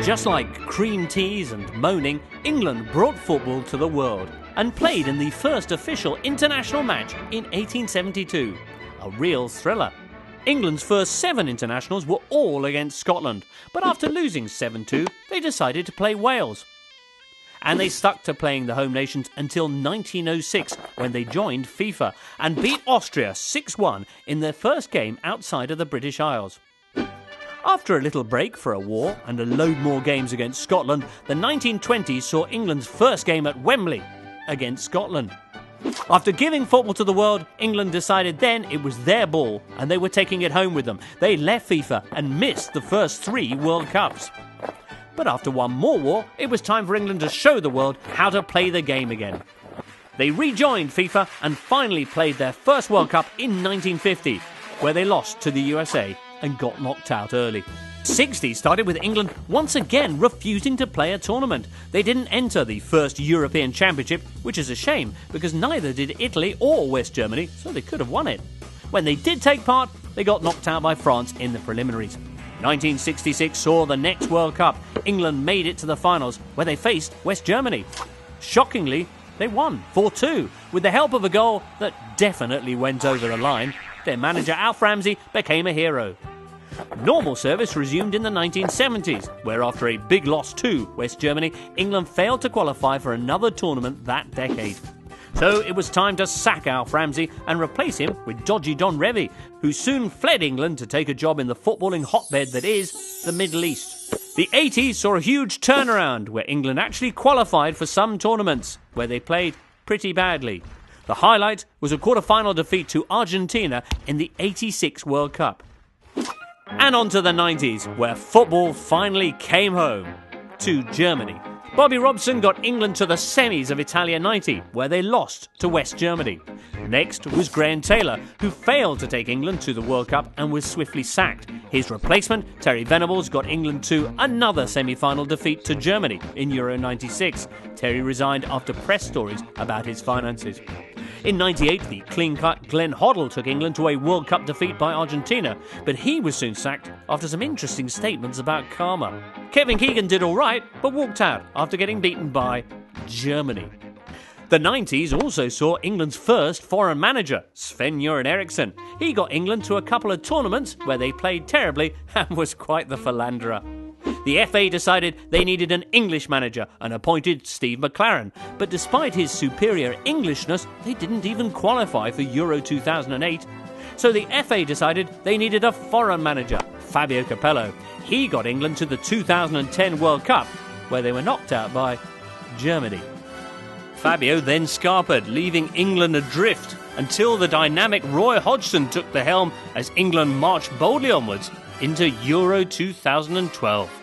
Just like cream teas and moaning, England brought football to the world and played in the first official international match in 1872. A real thriller. England's first 7 internationals were all against Scotland, but after losing 7-2, they decided to play Wales. And they stuck to playing the home nations until 1906, when they joined FIFA and beat Austria 6-1 in their first game outside of the British Isles. After a little break for a war and a load more games against Scotland, the 1920s saw England's first game at Wembley against Scotland. After giving football to the world, England decided then it was their ball and they were taking it home with them. They left FIFA and missed the first 3 World Cups. But after one more war, it was time for England to show the world how to play the game again. They rejoined FIFA and finally played their first World Cup in 1950, where they lost to the USA and got knocked out early. 60 started with England once again refusing to play a tournament. They didn't enter the first European Championship, which is a shame because neither did Italy or West Germany, so they could have won it. When they did take part, they got knocked out by France in the preliminaries. 1966 saw the next World Cup. England made it to the finals where they faced West Germany. Shockingly, they won 4-2 with the help of a goal that definitely went over the line. Their manager Alf Ramsey became a hero. Normal service resumed in the 1970s, where after a big loss to West Germany, England failed to qualify for another tournament that decade. So it was time to sack Alf Ramsey and replace him with dodgy Don Revie, who soon fled England to take a job in the footballing hotbed that is the Middle East. The 80s saw a huge turnaround, where England actually qualified for some tournaments, where they played pretty badly. The highlight was a quarter-final defeat to Argentina in the 86 World Cup. And on to the 90s, where football finally came home to Germany. Bobby Robson got England to the semis of Italia 90, where they lost to West Germany. Next was Graham Taylor, who failed to take England to the World Cup and was swiftly sacked. His replacement, Terry Venables, got England to another semi-final defeat to Germany in Euro 96. Terry resigned after press stories about his finances. In 98, the clean-cut Glenn Hoddle took England to a World Cup defeat by Argentina, but he was soon sacked after some interesting statements about karma. Kevin Keegan did all right, but walked out after getting beaten by Germany. The 90s also saw England's first foreign manager, Sven-Göran Eriksson. He got England to a couple of tournaments where they played terribly and was quite the philanderer. The FA decided they needed an English manager and appointed Steve McClaren, but despite his superior Englishness, they didn't even qualify for Euro 2008. So the FA decided they needed a foreign manager, Fabio Capello. He got England to the 2010 World Cup, where they were knocked out by Germany. Fabio then scarpered, leaving England adrift, until the dynamic Roy Hodgson took the helm as England marched boldly onwards into Euro 2012.